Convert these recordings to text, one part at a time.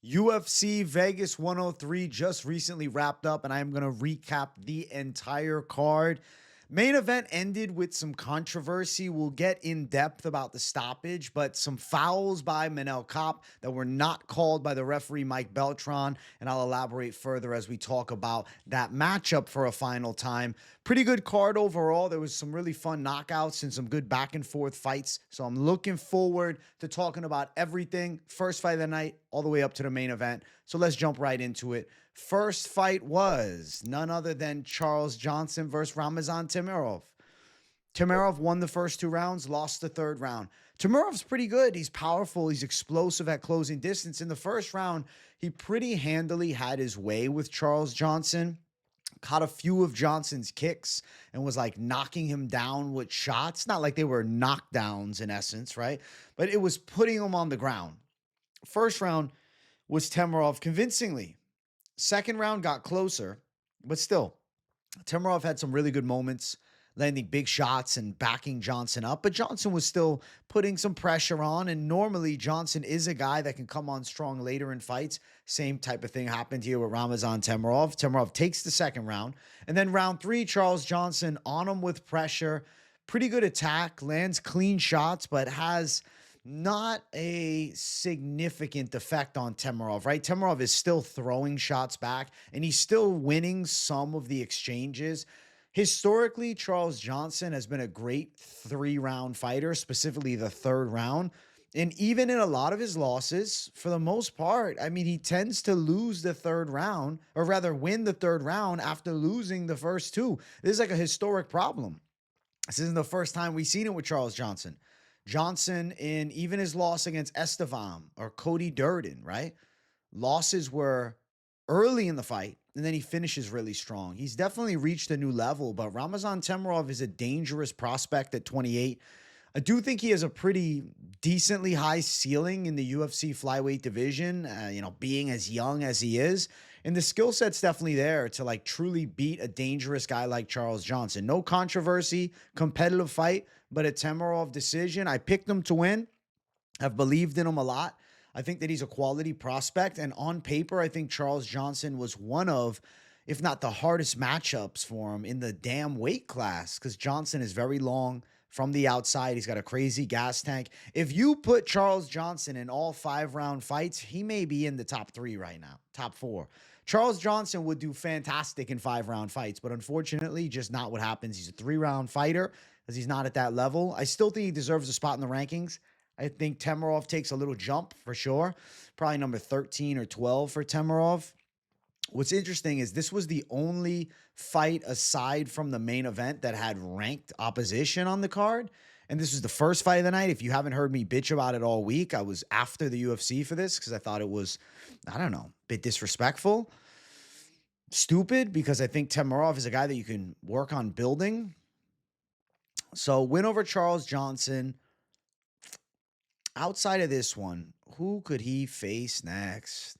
UFC Vegas 103 just recently wrapped up, and I'm going to recap the entire card. Main event ended with some controversy. We'll get in depth about the stoppage, but some fouls by Manel that were not called by the referee Mike Beltran, and I'll elaborate further as we talk about that matchup for a final time. Pretty good card overall. There was some really fun knockouts and some good back and forth fights, so I'm looking forward to talking about everything. First fight of the night all the way up to the main event, so let's jump right into it. First fight was none other than Charles Johnson versus Ramazan Temirov. Temirov won the first 2 rounds, lost the 3rd round. Temirov's pretty good. He's powerful. He's explosive at closing distance. In the first round, he pretty handily had his way with Charles Johnson. Caught a few of Johnson's kicks and was like knocking him down with shots. Not like they were knockdowns in essence, right? But it was putting him on the ground. First round was Temirov convincingly. Second round got closer, but still, Temirov had some really good moments, landing big shots and backing Johnson up. But Johnson was still putting some pressure on, and normally Johnson is a guy that can come on strong later in fights. Same type of thing happened here with Ramazan Temirov. Temirov takes the second round, and then round 3, Charles Johnson on him with pressure. Pretty good attack, lands clean shots, but has not a significant effect on Temirov, right? Temirov is still throwing shots back, and he's still winning some of the exchanges. Historically, Charles Johnson has been a great 3-round fighter, specifically the 3rd round. And even in a lot of his losses, for the most part, I mean, he tends to lose the 3rd round, or rather win the 3rd round after losing the first 2. This is like a historic problem. This isn't the first time we've seen it with Charles Johnson. Johnson, in even his loss against Estevam or Cody Durden, right? Losses were early in the fight, and then he finishes really strong. He's definitely reached a new level, but Ramazan Temirov is a dangerous prospect at 28. I do think he has a pretty decently high ceiling in the UFC flyweight division, being as young as he is. And the skill set's definitely there to like truly beat a dangerous guy like Charles Johnson. No controversy, competitive fight, but a Temirov decision. I picked him to win. I've believed in him a lot. I think that he's a quality prospect. And on paper, I think Charles Johnson was one of, if not the hardest matchups for him in the damn weight class, because Johnson is very long from the outside. He's got a crazy gas tank. If you put Charles Johnson in all 5-round fights, he may be in the top 3 right now, top 4. Charles Johnson would do fantastic in 5-round fights, but unfortunately, just not what happens. He's a 3-round fighter because he's not at that level. I still think he deserves a spot in the rankings. I think Temirov takes a little jump for sure. Probably number 13 or 12 for Temirov. What's interesting is this was the only fight aside from the main event that had ranked opposition on the card. And this was the first fight of the night. If you haven't heard me bitch about it all week, I was after the UFC for this because I thought it was, I don't know, a bit disrespectful. Stupid, because I think Temirov is a guy that you can work on building. So win over Charles Johnson. Outside of this one, who could he face next?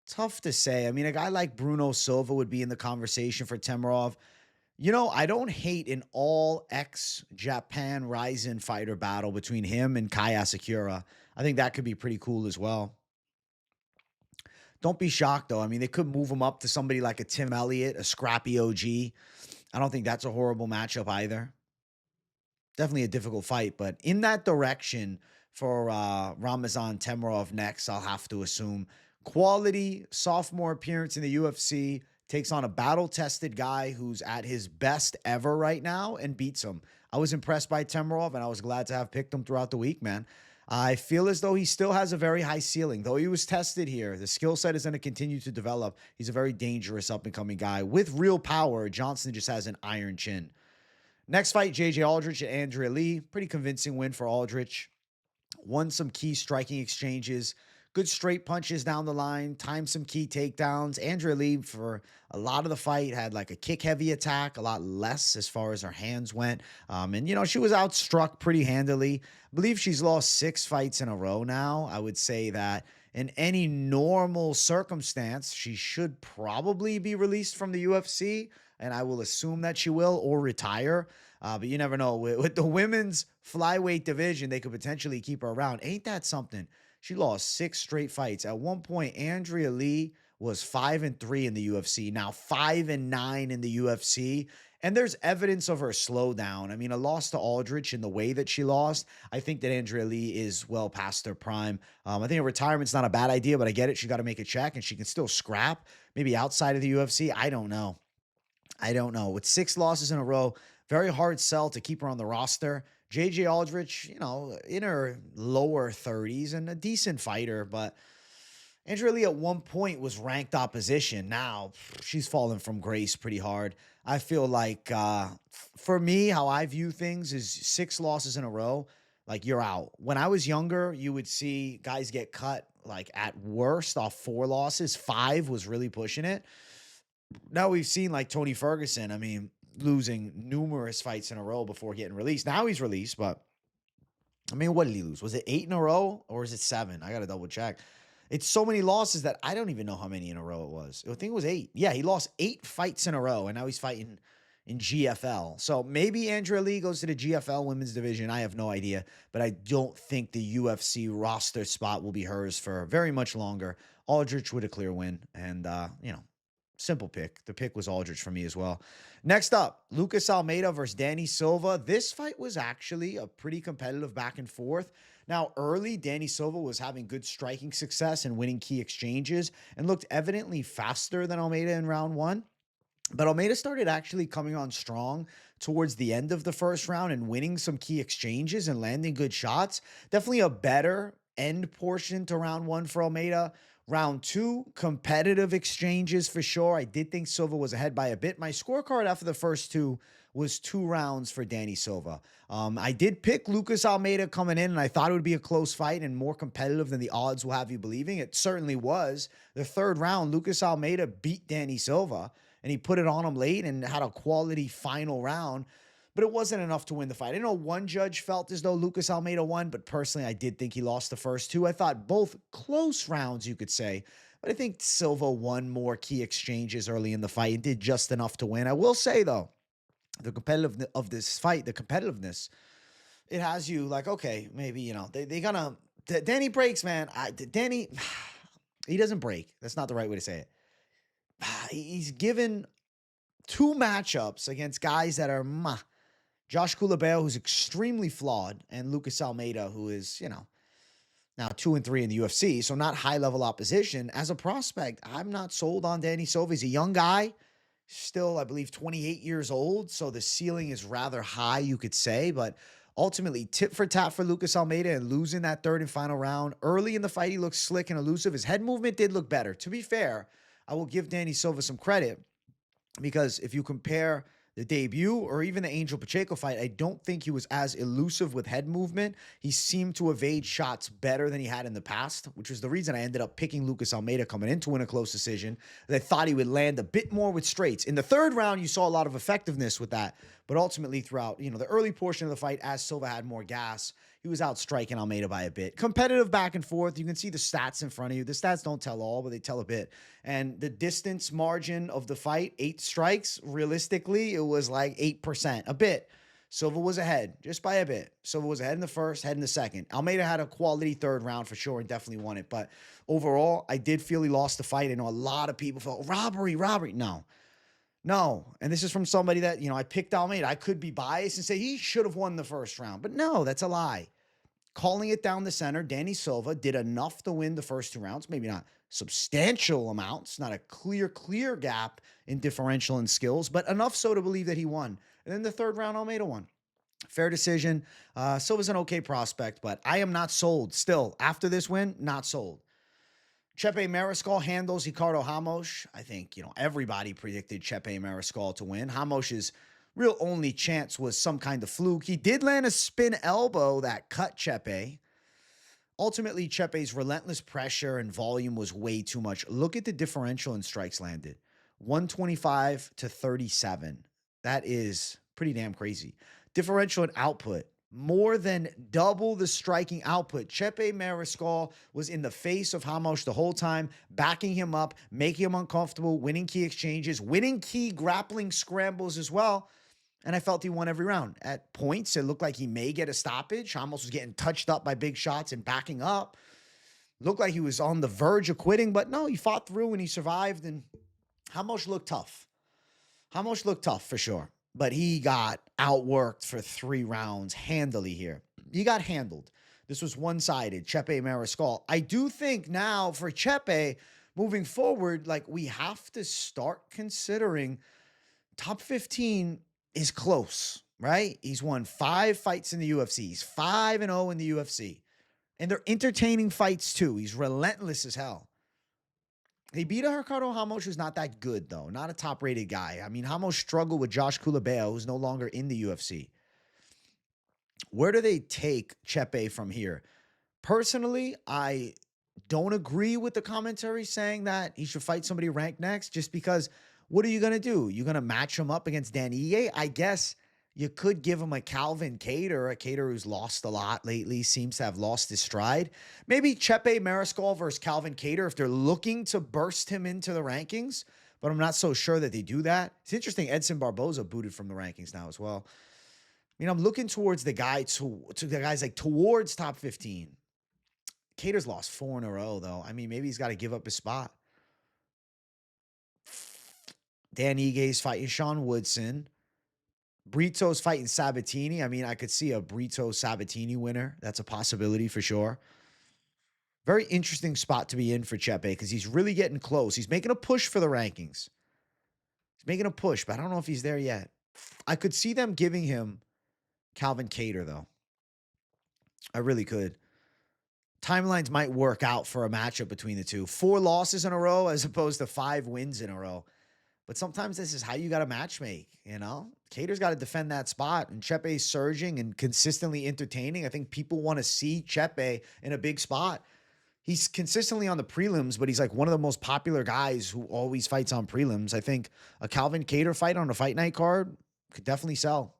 Tough to say. I mean, a guy like Bruno Silva would be in the conversation for Temirov. You know, I don't hate an all ex-Japan Rizin fighter battle between him and Kai Asakura. I think that could be pretty cool as well. Don't be shocked, though. I mean, they could move him up to somebody like a Tim Elliott, a scrappy OG. I don't think that's a horrible matchup either. Definitely a difficult fight, but in that direction for Ramazan Temirov next, I'll have to assume. Quality sophomore appearance in the UFC, takes on a battle-tested guy who's at his best ever right now and beats him. I was impressed by Temirov, and I was glad to have picked him throughout the week, man. I feel as though he still has a very high ceiling. Though he was tested here, the skill set is going to continue to develop. He's a very dangerous up-and-coming guy. With real power, Johnson just has an iron chin. Next fight, J.J. Aldrich and Andrea Lee. Pretty convincing win for Aldrich. Won some key striking exchanges. Good straight punches down the line. Timed some key takedowns. Andrea Lee, for a lot of the fight, had like a kick-heavy attack. A lot less as far as her hands went. And she was outstruck pretty handily. I believe she's lost 6 fights in a row now. I would say that in any normal circumstance, she should probably be released from the UFC. And I will assume that she will, or retire. But you never know. With the women's flyweight division, they could potentially keep her around. Ain't that something? She lost 6 straight fights. At one point, Andrea Lee was 5-3 in the UFC, now 5-9 in the UFC. And there's evidence of her slowdown. I mean, a loss to Aldrich in the way that she lost. I think that Andrea Lee is well past her prime. I think a retirement's not a bad idea, but I get it. She got to make a check and she can still scrap maybe outside of the UFC. I don't know. With 6 losses in a row, very hard sell to keep her on the roster. JJ Aldrich, in her lower 30s and a decent fighter, but Andrea Lee at one point was ranked opposition. Now she's fallen from grace pretty hard. I feel like for me, how I view things is 6 losses in a row, like you're out. When I was younger, you would see guys get cut like at worst off 4 losses. 5 was really pushing it. Now we've seen like Tony Ferguson, I mean, losing numerous fights in a row before getting released. Now he's released, but I mean, what did he lose? Was it 8 in a row or is it 7? I got to double check. It's so many losses that I don't even know how many in a row it was. I think it was 8. Yeah, he lost 8 fights in a row, and now he's fighting in GFL. So maybe Andrea Lee goes to the GFL women's division. I have no idea, but I don't think the UFC roster spot will be hers for very much longer. Aldrich with a clear win, and, simple pick. The pick was Aldrich for me as well. Next up, Lucas Almeida versus Danny Silva. This fight was actually a pretty competitive back and forth. Now, early, Danny Silva was having good striking success and winning key exchanges and looked evidently faster than Almeida in round 1. But Almeida started actually coming on strong towards the end of the first round and winning some key exchanges and landing good shots. Definitely a better end portion to round 1 for Almeida. Round 2, competitive exchanges for sure. I did think Silva was ahead by a bit. My scorecard after the first 2 was 2 rounds for Danny Silva. I did pick Lucas Almeida coming in, and I thought it would be a close fight and more competitive than the odds will have you believing. It certainly was. The 3rd round, Lucas Almeida beat Danny Silva, and he put it on him late and had a quality final round, but it wasn't enough to win the fight. I know one judge felt as though Lucas Almeida won, but personally, I did think he lost the first 2. I thought both close rounds, you could say, but I think Silva won more key exchanges early in the fight and did just enough to win. I will say, though, the competitiveness of this fight, it has you like, okay, maybe, they gonna, Danny breaks, man. Danny, he doesn't break. That's not the right way to say it. He's given 2 matchups against guys that are, Josh Culibao, who's extremely flawed, and Lucas Almeida, who is, now 2-3 in the UFC, so not high-level opposition. As a prospect, I'm not sold on Danny Silva. He's a young guy. Still, I believe, 28 years old, so the ceiling is rather high, you could say, but ultimately, tit for tat for Lucas Almeida and losing that 3rd and final round. Early in the fight, he looked slick and elusive. His head movement did look better. To be fair, I will give Danny Silva some credit because if you compare the debut or even the Angel Pacheco fight, I don't think he was as elusive with head movement. He seemed to evade shots better than he had in the past, which was the reason I ended up picking Lucas Almeida coming in to win a close decision. I thought he would land a bit more with straights. In the 3rd round, you saw a lot of effectiveness with that, but ultimately throughout, the early portion of the fight, as Silva had more gas, he was out striking Almeida by a bit. Competitive back and forth. You can see the stats in front of you. The stats don't tell all, but they tell a bit. And the distance margin of the fight, 8 strikes, realistically, it was like 8%, a bit. Silva was ahead, just by a bit. Silva was ahead in the first, ahead in the second. Almeida had a quality 3rd round for sure and definitely won it. But overall, I did feel he lost the fight. I know a lot of people felt, robbery. No. And this is from somebody that, I picked Almeida. I could be biased and say he should have won the first round. But no, that's a lie. Calling it down the center, Danny Silva did enough to win the first 2 rounds. Maybe not substantial amounts, not a clear gap in differential and skills, but enough so to believe that he won. And then the 3rd round, Almeida won. Fair decision. Silva's an okay prospect, but I am not sold. Still, after this win, not sold. Chepe Mariscal handles Ricardo Ramos. I think, everybody predicted Chepe Mariscal to win. Ramos's real only chance was some kind of fluke. He did land a spin elbow that cut Chepe. Ultimately, Chepe's relentless pressure and volume was way too much. Look at the differential in strikes landed. 125 to 37. That is pretty damn crazy. Differential in output. More than double the striking output. Chepe Mariscal was in the face of Ramos the whole time, backing him up, making him uncomfortable, winning key exchanges, winning key grappling scrambles as well. And I felt he won every round. At points, it looked like he may get a stoppage. Ramos was getting touched up by big shots and backing up. Looked like he was on the verge of quitting, but no, he fought through and he survived. And Ramos looked tough. Ramos looked tough for sure, but he got outworked for 3 rounds handily here. He got handled. This was one-sided, Chepe Mariscal. I do think now for Chepe, moving forward, like we have to start considering top 15 is close, right? He's won 5 fights in the UFC. He's 5-0 in the UFC. And they're entertaining fights too. He's relentless as hell. He beat a Ricardo Ramos who's not that good, though. Not a top-rated guy. I mean, Ramos struggled with Josh Kulabeo, who's no longer in the UFC. Where do they take Chepe from here? Personally, I don't agree with the commentary saying that he should fight somebody ranked next, just because what are you going to do? You're going to match him up against Dan Ige? I guess you could give him a Calvin Kattar, a Kattar who's lost a lot lately, seems to have lost his stride. Maybe Chepe Mariscal versus Calvin Kattar if they're looking to burst him into the rankings, but I'm not so sure that they do that. It's interesting, Edson Barboza booted from the rankings now as well. I mean, I'm looking towards the guy to the guys like towards top 15. Kattar's lost 4 in a row, though. I mean, maybe he's got to give up his spot. Dan Ige's fighting Sean Woodson. Brito's fighting Sabatini. I mean, I could see a Brito-Sabatini winner. That's a possibility for sure. Very interesting spot to be in for Chepe because he's really getting close. He's making a push for the rankings. He's making a push, but I don't know if he's there yet. I could see them giving him Calvin Kattar, though. I really could. Timelines might work out for a matchup between the two. 4 losses in a row as opposed to 5 wins in a row. But sometimes this is how you got to match make, you know? Kattar's got to defend that spot, and Chepe's surging and consistently entertaining. I think people want to see Chepe in a big spot. He's consistently on the prelims, but he's like one of the most popular guys who always fights on prelims. I think a Calvin Kattar fight on a fight night card could definitely sell.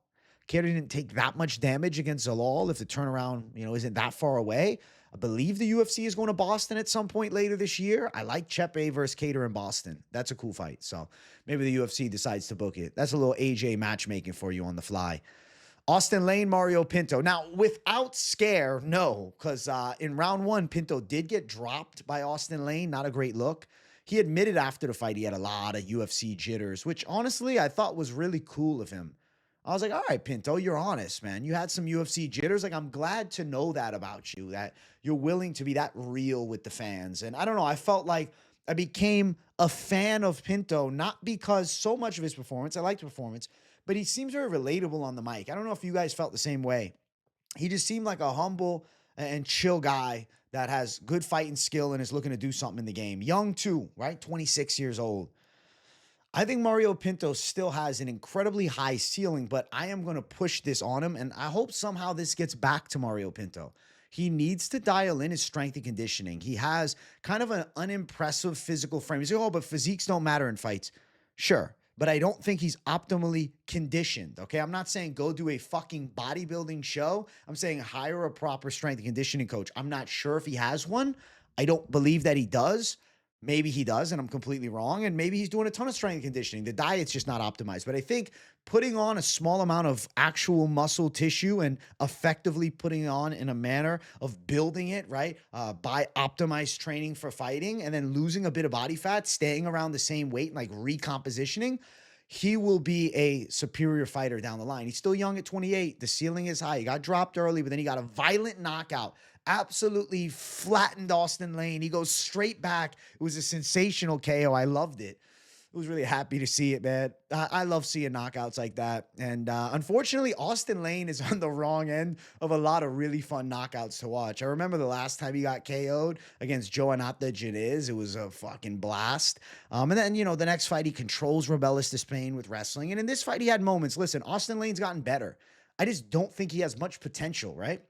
Kattar didn't take that much damage against Zalal if the turnaround, isn't that far away. I believe the UFC is going to Boston at some point later this year. I like Chepe versus Kattar in Boston. That's a cool fight. So maybe the UFC decides to book it. That's a little AJ matchmaking for you on the fly. Austen Lane, Mario Pinto. Now, without scare, no, because in round 1, Pinto did get dropped by Austen Lane. Not a great look. He admitted after the fight he had a lot of UFC jitters, which honestly I thought was really cool of him. I was like, all right, Pinto, you're honest, man. You had some UFC jitters. Like, I'm glad to know that about you, that you're willing to be that real with the fans. And I don't know, I felt like I became a fan of Pinto, not because so much of his performance, I liked the performance, but he seems very relatable on the mic. I don't know if you guys felt the same way. He just seemed like a humble and chill guy that has good fighting skill and is looking to do something in the game. Young too, right? 26 years old. I think Mario Pinto still has an incredibly high ceiling, but I am going to push this on him, and I hope somehow this gets back to Mario Pinto. He needs to dial in his strength and conditioning. He has kind of an unimpressive physical frame. You say, oh, but physiques don't matter in fights. Sure, but I don't think he's optimally conditioned, okay? I'm not saying go do a fucking bodybuilding show. I'm saying hire a proper strength and conditioning coach. I'm not sure if he has one. I don't believe that he does. Maybe he does, and I'm completely wrong. And maybe he's doing a ton of strength and conditioning. The diet's just not optimized. But I think putting on a small amount of actual muscle tissue and effectively putting it on in a manner of building it, right, by optimized training for fighting and then losing a bit of body fat, staying around the same weight and like recompositioning, he will be a superior fighter down the line. He's still young at 28. The ceiling is high. He got dropped early, but then he got a violent knockout. Absolutely flattened Austen Lane. He goes straight back. It was a sensational KO. I loved it. I was really happy to see it, man. I love seeing knockouts like that. And unfortunately, Austen Lane is on the wrong end of a lot of really fun knockouts to watch. I remember the last time he got KO'd against Joanata Janiz. It was a fucking blast. And then, the next fight, he controls Rebellis Despain with wrestling. And in this fight, he had moments. Listen, Austen Lane's gotten better. I just don't think he has much potential, right?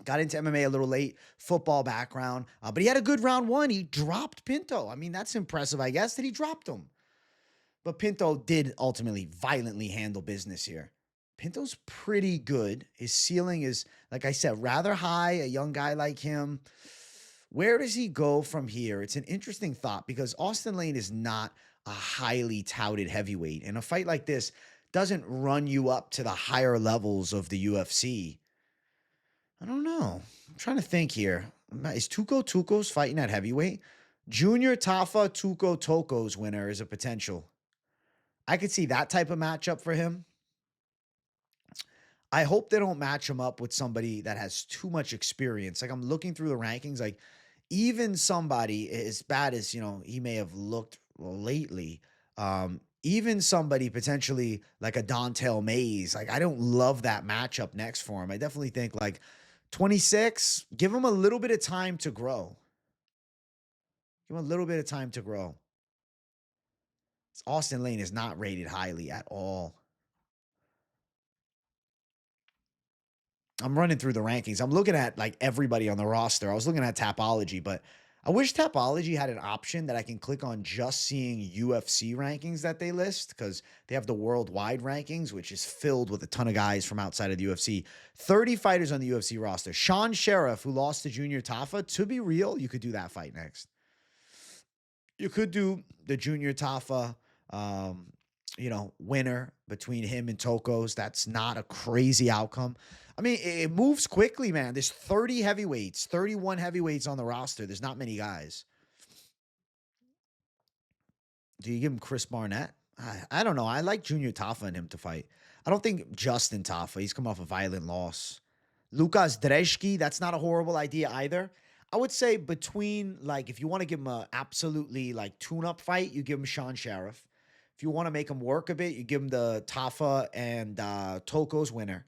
Got into MMA a little late, football background, but he had a good round 1. He dropped Pinto. I mean, that's impressive, I guess, that he dropped him. But Pinto did ultimately violently handle business here. Pinto's pretty good. His ceiling is, like I said, rather high, a young guy like him. Where does he go from here? It's an interesting thought because Austen Lane is not a highly touted heavyweight. And a fight like this doesn't run you up to the higher levels of the UFC. I don't know. I'm trying to think here. Is Tuco Tuco's fighting at heavyweight? Junior Tafa Tuco Toko's winner is a potential. I could see that type of matchup for him. I hope they don't match him up with somebody that has too much experience. Like I'm looking through the rankings, like even somebody as bad as, he may have looked lately, even somebody potentially like a Dontel Mays, like I don't love that matchup next for him. I definitely think like 26, give him a little bit of time to grow. Give him a little bit of time to grow. Austen Lane is not rated highly at all. I'm running through the rankings. I'm looking at like everybody on the roster. I was looking at Tapology, but I wish Tapology had an option that I can click on just seeing UFC rankings that they list, because they have the worldwide rankings, which is filled with a ton of guys from outside of the UFC. 30 fighters on the UFC roster. Sean Sheriff, who lost to Junior Tafa, to be real, you could do that fight next. You could do the Junior Tafa, winner between him and Tokos. That's not a crazy outcome. I mean, it moves quickly, man. There's 30 heavyweights, 31 heavyweights on the roster. There's not many guys. Do you give him Chris Barnett? I don't know. I like Junior Tafa and him to fight. I don't think Justin Tafa. He's come off a violent loss. Lukas Drezhki, that's not a horrible idea either. I would say between, like, if you want to give him a absolutely, like, tune-up fight, you give him Sean Sheriff. If you want to make him work a bit, you give him the Tafa and Toko's winner.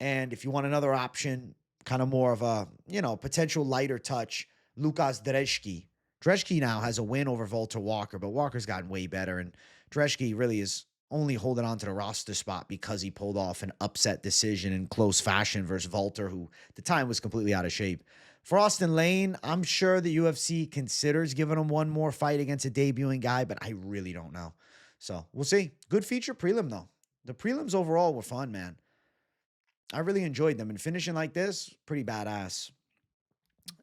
And if you want another option, kind of more of a, potential lighter touch, Lukas Drezhki. Drezhki now has a win over Walter Walker, but Walker's gotten way better. And Drezhki really is only holding on to the roster spot because he pulled off an upset decision in close fashion versus Walter, who at the time was completely out of shape. For Austen Lane, I'm sure the UFC considers giving him one more fight against a debuting guy, but I really don't know. So we'll see. Good feature prelim, though. The prelims overall were fun, man. I really enjoyed them, and finishing like this, pretty badass.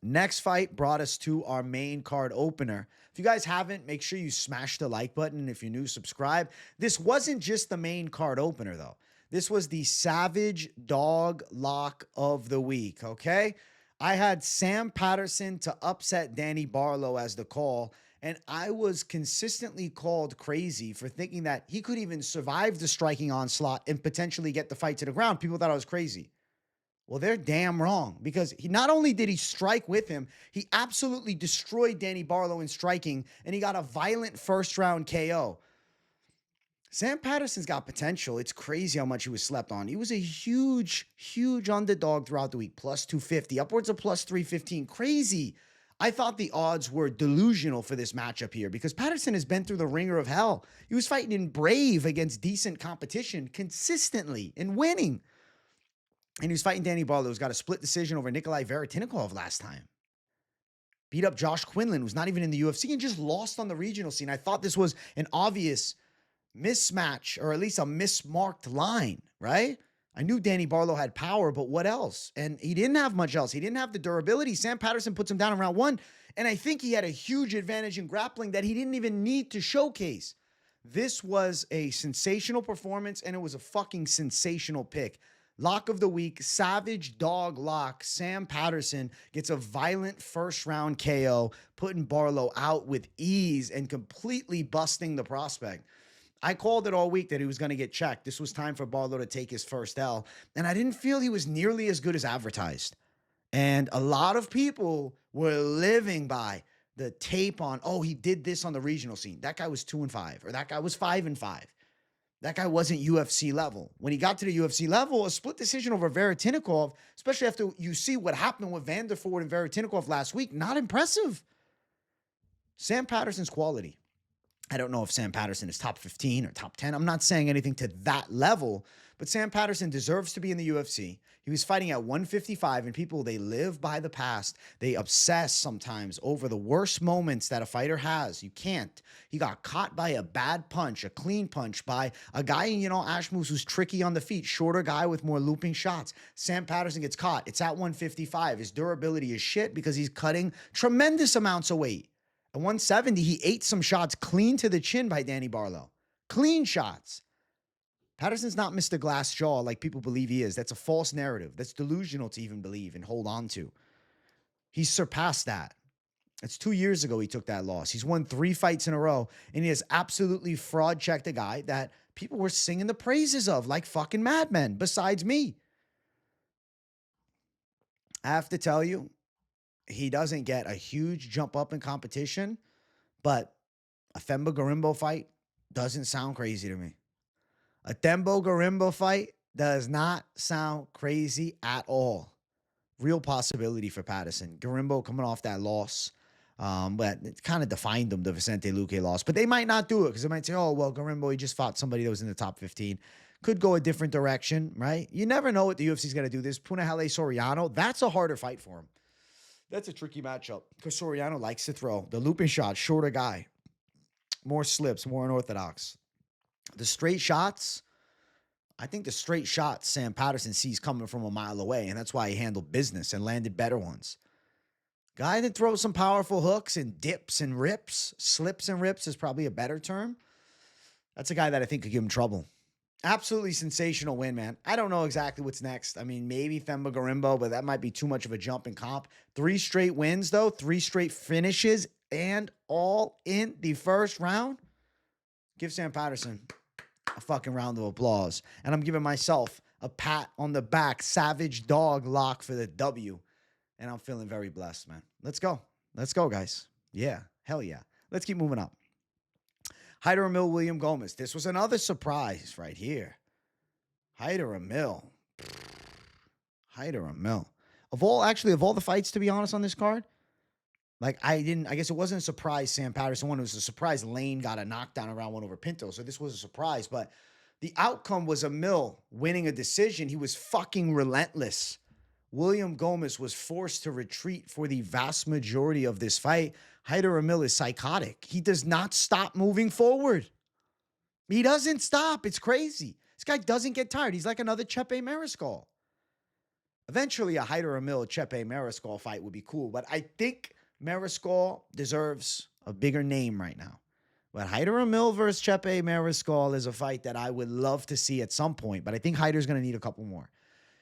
Next fight brought us to our main card opener. If you guys haven't, make sure you smash the like button. If you're new, subscribe. This wasn't just the main card opener, though. This was the Savage Dog Lock of the week, okay? I had Sam Patterson to upset Danny Barlow as the call, and I was consistently called crazy for thinking that he could even survive the striking onslaught and potentially get the fight to the ground. People thought I was crazy. Well, they're damn wrong, because he not only did he strike with him, he absolutely destroyed Danny Barlow in striking, and he got a violent first-round KO. Sam Patterson's got potential. It's crazy how much he was slept on. He was a huge, huge underdog throughout the week, plus 250, upwards of plus 315. Crazy. I thought the odds were delusional for this matchup here, because Patterson has been through the ringer of hell. He was fighting in Brave against decent competition consistently and winning. And he was fighting Danny Barlow, who's got a split decision over Nikolai Veretinikov last time. Beat up Josh Quinlan, who's not even in the UFC, and just lost on the regional scene. I thought this was an obvious mismatch, or at least a mismarked line, right? I knew Danny Barlow had power, but what else? And he didn't have much else. He didn't have the durability. Sam Patterson puts him down in round one, and I think he had a huge advantage in grappling that he didn't even need to showcase. This was a sensational performance, and it was a fucking sensational pick. Lock of the week, Savage Dog Lock. Sam Patterson gets a violent first-round KO, putting Barlow out with ease and completely busting the prospect. I called it all week that he was going to get checked. This was time for Barlow to take his first L, and I didn't feel he was nearly as good as advertised. And a lot of people were living by the tape on, oh, he did this on the regional scene. That guy was 2-5, or that guy was 5-5. That guy wasn't UFC level. When he got to the UFC level, a split decision over Veretinikov, especially after you see what happened with Vanderford and Veretinikov last week, not impressive. Sam Patterson's quality. I don't know if Sam Patterson is top 15 or top 10. I'm not saying anything to that level, but Sam Patterson deserves to be in the UFC. He was fighting at 155, and people, they live by the past. They obsess sometimes over the worst moments that a fighter has. You can't. He got caught by a bad punch, a clean punch by a guy, Ashmus, who's tricky on the feet, shorter guy with more looping shots. Sam Patterson gets caught. It's at 155. His durability is shit because he's cutting tremendous amounts of weight. At 170, he ate some shots clean to the chin by Danny Barlow. Clean shots. Patterson's not Mr. Glass Jaw like people believe he is. That's a false narrative. That's delusional to even believe and hold on to. He's surpassed that. It's 2 years ago he took that loss. He's won 3 fights in a row, and he has absolutely fraud checked a guy that people were singing the praises of like fucking madmen, besides me. I have to tell you, he doesn't get a huge jump up in competition, but a Themba Gorimbo fight doesn't sound crazy to me. A Themba Gorimbo fight does not sound crazy at all. Real possibility for Patterson. Gorimbo coming off that loss. But it kind of defined them, the Vicente Luque loss. But they might not do it because they might say, oh, well, Gorimbo, he just fought somebody that was in the top 15. Could go a different direction, right? You never know what the UFC's going to do. This Punahele Soriano, that's a harder fight for him. That's a tricky matchup because Soriano likes to throw. The looping shot, shorter guy. More slips, more unorthodox. The straight shots, I think the straight shots Sam Patterson sees coming from a mile away, and that's why he handled business and landed better ones. Guy that throws some powerful hooks and dips and rips, slips and rips is probably a better term. That's a guy that I think could give him trouble. Absolutely sensational win, man. I don't know exactly what's next. I mean, maybe Themba Gorimbo, but that might be too much of a jump in comp. 3 straight wins, though. 3 straight finishes, and all in the first round. Give Sam Patterson a fucking round of applause. And I'm giving myself a pat on the back, savage dog lock for the W. And I'm feeling very blessed, man. Let's go. Let's go, guys. Yeah. Hell yeah. Let's keep moving up. Hyder Amil, William Gomis. This was another surprise right here. Hyder Amil. Hyder Amil. Of all the fights, to be honest, on this card, like I guess it wasn't a surprise Sam Patterson won. It was a surprise Lane got a knockdown around one over Pinto. So this was a surprise. But the outcome was Amil winning a decision. He was fucking relentless. William Gomis was forced to retreat for the vast majority of this fight. Hyder Amil is psychotic. He does not stop moving forward. He doesn't stop. It's crazy. This guy doesn't get tired. He's like another Chepe Mariscal. Eventually, a Hyder Amil Chepe Mariscal fight would be cool, but I think Mariscal deserves a bigger name right now. But Hyder Amil versus Chepe Mariscal is a fight that I would love to see at some point, but I think Hyder's going to need a couple more.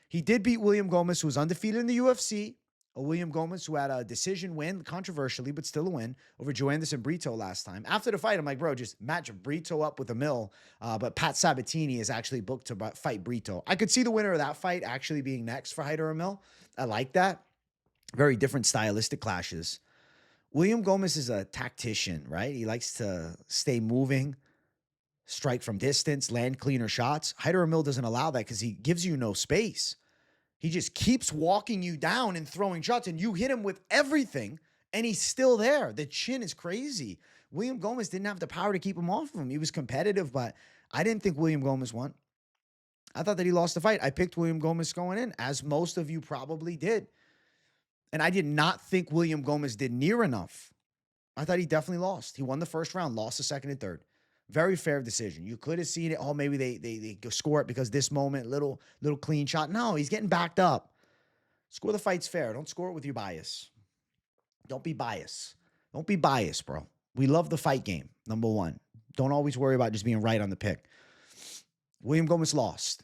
He did beat William Gomis, who was undefeated in the UFC. A William Gomis who had a decision win, controversially, but still a win, over Joe Anderson Brito last time. After the fight, I'm like, bro, just match Brito up with Amil. But Pat Sabatini is actually booked to fight Brito. I could see the winner of that fight actually being next for Hyder Amil. I like that. Very different stylistic clashes. William Gomis is a tactician, right? He likes to stay moving, strike from distance, land cleaner shots. Hyder Amil doesn't allow that because he gives you no space. He just keeps walking you down and throwing shots, and you hit him with everything, and he's still there. The chin is crazy. William Gomis didn't have the power to keep him off of him. He was competitive, but I didn't think William Gomis won. I thought that he lost the fight. I picked William Gomis going in, as most of you probably did. And I did not think William Gomis did near enough. I thought he definitely lost. He won the first round, lost the second and third. Very fair decision. You could have seen it. Oh, maybe they score it because this moment, little clean shot. No, he's getting backed up. Score the fight's fair. Don't score it with your bias. Don't be biased. Don't be biased, bro. We love the fight game, number one. Don't always worry about just being right on the pick. William Gomis lost.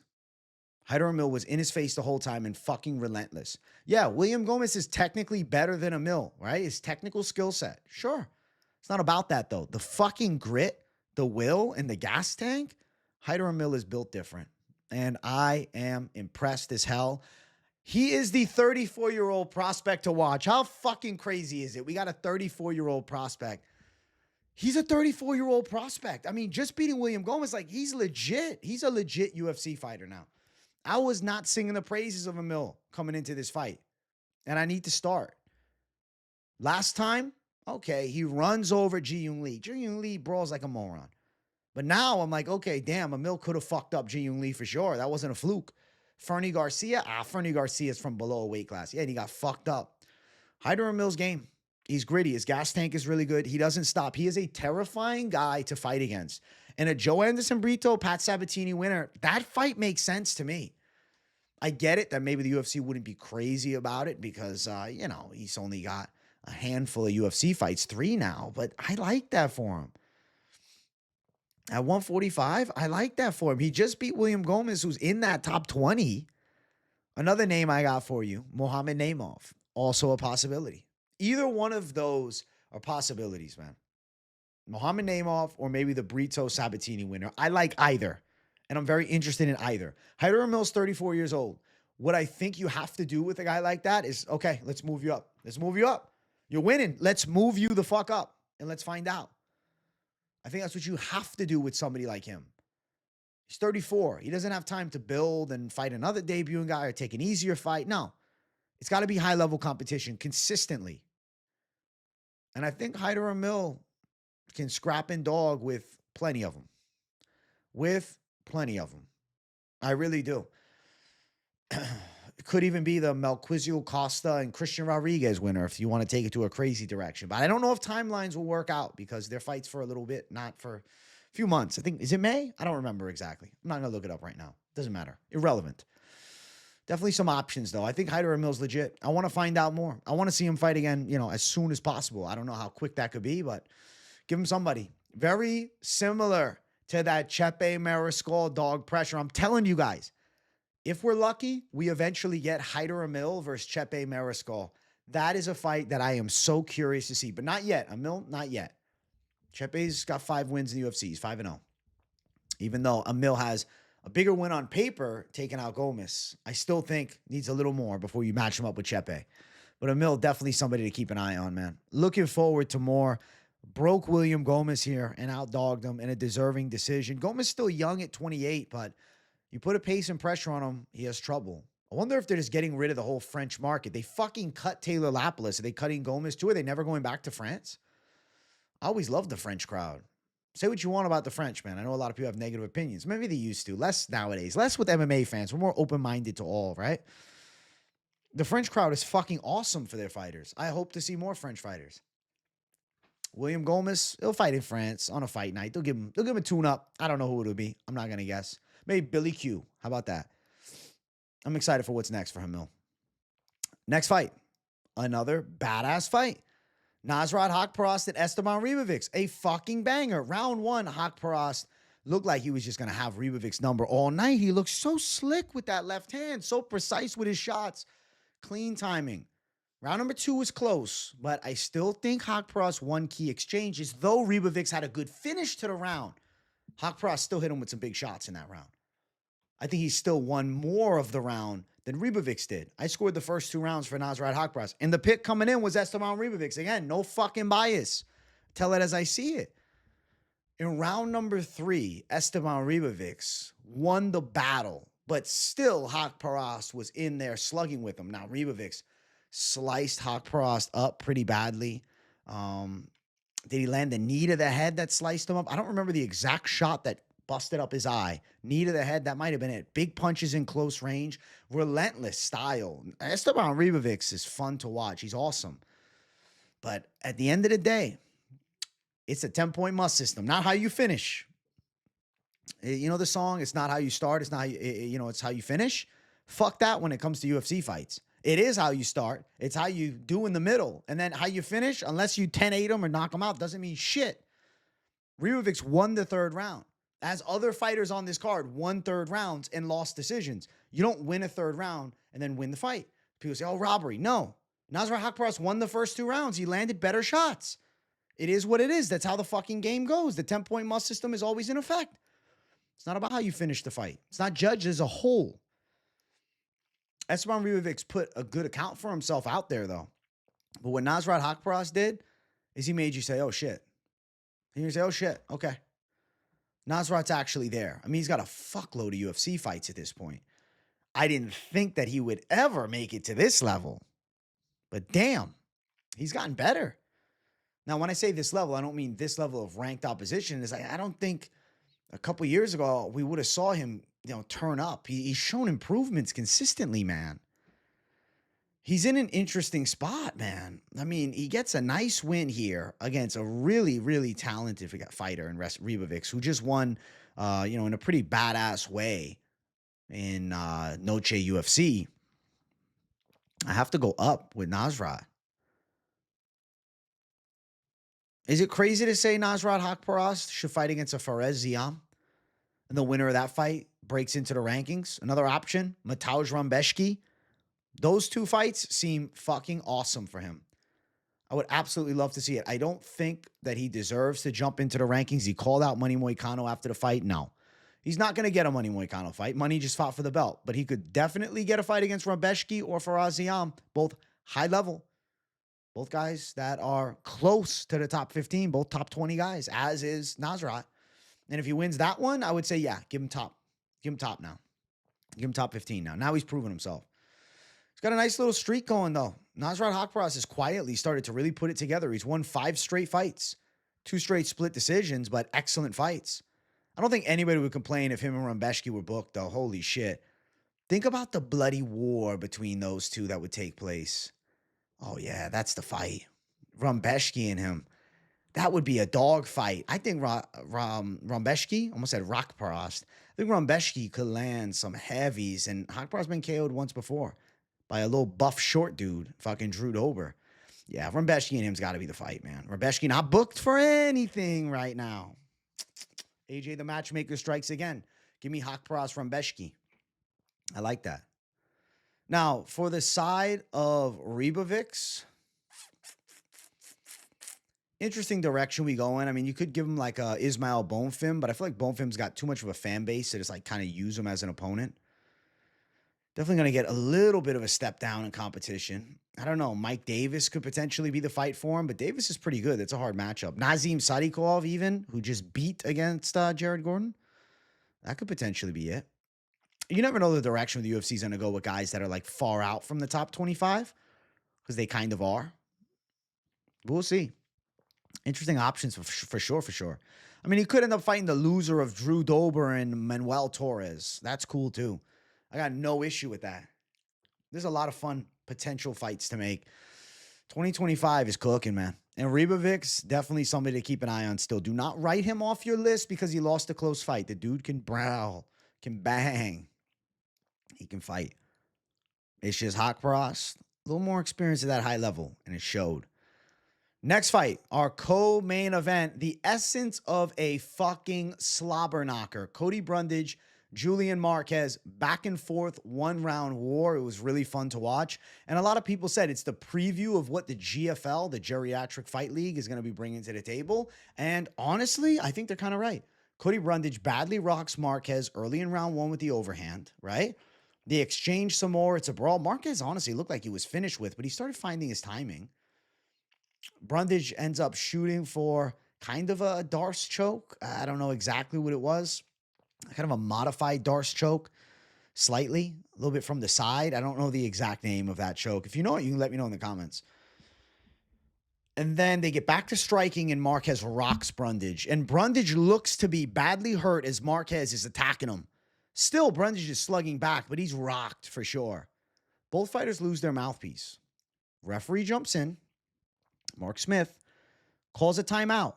Hyder Amil was in his face the whole time and fucking relentless. Yeah, William Gomis is technically better than Amil, right? His technical skill set. Sure. It's not about that, though. The fucking grit, the will, and the gas tank, Hyder Amil is built different. And I am impressed as hell. He is the 34-year-old prospect to watch. How fucking crazy is it? We got a 34-year-old prospect. He's a 34-year-old prospect. I mean, just beating William Gomis, like, he's legit. He's a legit UFC fighter now. I was not singing the praises of Amil coming into this fight. And I need to start. Last time, okay, he runs over Ji Young Lee. Ji Young Lee brawls like a moron. But now I'm like, okay, damn, Amil could have fucked up Ji Young Lee for sure. That wasn't a fluke. Fernie Garcia? Fernie Garcia's from below a weight class. Yeah, and he got fucked up. Hyder Amil's game. He's gritty. His gas tank is really good. He doesn't stop. He is a terrifying guy to fight against. And a Joe Anderson Brito, Pat Sabatini winner, that fight makes sense to me. I get it that maybe the UFC wouldn't be crazy about it because, he's only got a handful of UFC fights, 3 now. But I like that for him. At 145, I like that for him. He just beat William Gomis, who's in that top 20. Another name I got for you, Mohamed Naimov. also a possibility. Either one of those are possibilities, man. Mohamed Naimov or maybe the Brito Sabatini winner. I like either, and I'm very interested in either. Hyder Amil's 34 years old. What I think you have to do with a guy like that is, okay, let's move you up. Let's move you up. You're winning. Let's move you the fuck up, and let's find out. I think that's what you have to do with somebody like him. He's 34. He doesn't have time to build and fight another debuting guy or take an easier fight. No. It's got to be high-level competition consistently. And I think Hyder Amil can scrap and dog with plenty of them. With plenty of them. I really do. It could even be the Melquizio Costa and Christian Rodriguez winner if you want to take it to a crazy direction. But I don't know if timelines will work out because their fights for a little bit, not for a few months. I think, is it May? I don't remember exactly. I'm not going to look it up right now. Doesn't matter. Irrelevant. Definitely some options, though. I think Hyder Amil's legit. I want to find out more. I want to see him fight again, as soon as possible. I don't know how quick that could be, but give him somebody. Very similar to that Chepe Mariscal dog pressure. I'm telling you guys, if we're lucky, we eventually get Hyder Amil versus Chepe Mariscal. That is a fight that I am so curious to see, but not yet. Amil, not yet. Chepe's got 5 wins in the UFC. He's 5-0. Even though Amil has a bigger win on paper, taking out Gomis, I still think needs a little more before you match him up with Chepe. But Amil, definitely somebody to keep an eye on, man. Looking forward to more. Broke William Gomis here and outdogged him in a deserving decision. Gomis still young at 28, but you put a pace and pressure on him, he has trouble. I wonder if they're just getting rid of the whole French market. They fucking cut Taylor Lapilus. Are they cutting Gomis too? Are they never going back to France? I always loved the French crowd. Say what you want about the French, man. I know a lot of people have negative opinions. Maybe they used to. Less nowadays. Less with MMA fans. We're more open-minded to all, right? The French crowd is fucking awesome for their fighters. I hope to see more French fighters. William Gomis, he'll fight in France on a fight night. They'll give him a tune-up. I don't know who it'll be. I'm not going to guess. Maybe Billy Q. How about that? I'm excited for what's next for Amil. Next fight. Another badass fight. Nasrat Haqparast and Esteban Ribovics. A fucking banger. Round 1, Haqparast looked like he was just going to have Ribovics' number all night. He looked so slick with that left hand. So precise with his shots. Clean timing. Round number 2 was close, but I still think Haqparast won key exchanges, though Ribovics had a good finish to the round. Haqparast still hit him with some big shots in that round. I think he still won more of the round than Ribovics did. I scored the first 2 rounds for Nasrat Haqparast. And the pick coming in was Esteban Ribovics. Again, no fucking bias. Tell it as I see it. In round number 3, Esteban Ribovics won the battle, but still Haqparast was in there slugging with him. Now, Ribovics sliced Haqparast up pretty badly. Did he land the knee to the head that sliced him up? I don't remember the exact shot that busted up his eye. Knee to the head, that might have been it. Big punches in close range. Relentless style. Esteban Ribovics is fun to watch. He's awesome. But at the end of the day, it's a 10-point must system. Not how you finish. You know the song, it's not how you start, it's not how you, it's how you finish. Fuck that when it comes to UFC fights. It is how you start. It's how you do in the middle. And then how you finish, unless you 10-8 them or knock them out, doesn't mean shit. Ribovics won the 3rd round. As other fighters on this card won 3rd rounds and lost decisions. You don't win a 3rd round and then win the fight. People say, oh, robbery. No. Nasrat Haqparast won the first 2 rounds. He landed better shots. It is what it is. That's how the fucking game goes. The 10-point must system is always in effect. It's not about how you finish the fight. It's not judged as a whole. Esteban Ribovics put a good account for himself out there, though. But what Nasrat Haqparast did is he made you say, oh, shit. And you say, oh, shit. Okay. Nasrat's actually there. I mean, he's got a fuckload of UFC fights at this point. I didn't think that he would ever make it to this level. But damn, he's gotten better. Now, when I say this level, I don't mean this level of ranked opposition. Is I don't think a couple years ago we would have saw him, turn up. He's shown improvements consistently, man. He's in an interesting spot, man. I mean, he gets a nice win here against a really, really talented fighter in Ribovics, who just won, in a pretty badass way in Noche UFC. I have to go up with Nasrat. Is it crazy to say Nasrat Haqparast should fight against a Fares Ziam? And the winner of that fight breaks into the rankings? Another option, Mateusz Rambeszki. Those two fights seem fucking awesome for him. I would absolutely love to see it. I don't think that he deserves to jump into the rankings. He called out Money Moicano after the fight. No. He's not going to get a Money Moicano fight. Money just fought for the belt. But he could definitely get a fight against Rambeshki or Faraziam. Both high level. Both guys that are close to the top 15. Both top 20 guys, as is Nasrat. And if he wins that one, I would say, yeah, give him top. Give him top now. Give him top 15 now. Now he's proven himself. He's got a nice little streak going, though. Nasrat Haqparast has quietly started to really put it together. He's won 5 straight fights. 2 straight split decisions, but excellent fights. I don't think anybody would complain if him and Rambeshki were booked, though. Holy shit. Think about the bloody war between those two that would take place. Oh, yeah, that's the fight. Rambeshki and him. That would be a dog fight. I think Rambeshki, almost said Haqparast. I think Rambeshki could land some heavies, and Haqparast's been KO'd once before by a little buff short dude, fucking Drew Dober. Yeah, Rambeshki and him's got to be the fight, man. Rambeshki not booked for anything right now. AJ the matchmaker strikes again. Give me Haqparast Rambeshki. I like that. Now, for the side of Ribovics, interesting direction we go in. I mean, you could give him like a Ismail Bonfim, but I feel like Bonfim's got too much of a fan base to just like kind of use him as an opponent. Definitely going to get a little bit of a step down in competition. I don't know. Mike Davis could potentially be the fight for him, but Davis is pretty good. That's a hard matchup. Nazim Sadikov even, who just beat against Jared Gordon. That could potentially be it. You never know the direction the UFC is going to go with guys that are like far out from the top 25, because they kind of are. But we'll see. Interesting options for sure. I mean, he could end up fighting the loser of Drew Dober and Manuel Torres. That's cool too. I got no issue with that. There's a lot of fun potential fights to make. 2025 is cooking, man. And Ribovics, definitely somebody to keep an eye on still. Do not write him off your list because he lost a close fight. The dude can brawl, can bang. He can fight. It's just Haqparast, a little more experience at that high level, and it showed. Next fight, our co-main event, the essence of a fucking slobber knocker. Cody Brundage, Julian Marquez, back and forth, 1-round war. It was really fun to watch. And a lot of people said it's the preview of what the GFL, the Geriatric Fight League, is going to be bringing to the table. And honestly, I think they're kind of right. Cody Brundage badly rocks Marquez early in round 1 with the overhand, right? They exchange some more. It's a brawl. Marquez honestly looked like he was finished with, but he started finding his timing. Brundage ends up shooting for kind of a Darce choke. I don't know exactly what it was. Kind of a modified Darce choke, slightly, a little bit from the side. I don't know the exact name of that choke. If you know it, you can let me know in the comments. And then they get back to striking, and Marquez rocks Brundage. And Brundage looks to be badly hurt as Marquez is attacking him. Still, Brundage is slugging back, but he's rocked for sure. Both fighters lose their mouthpiece. Referee jumps in. Mark Smith calls a timeout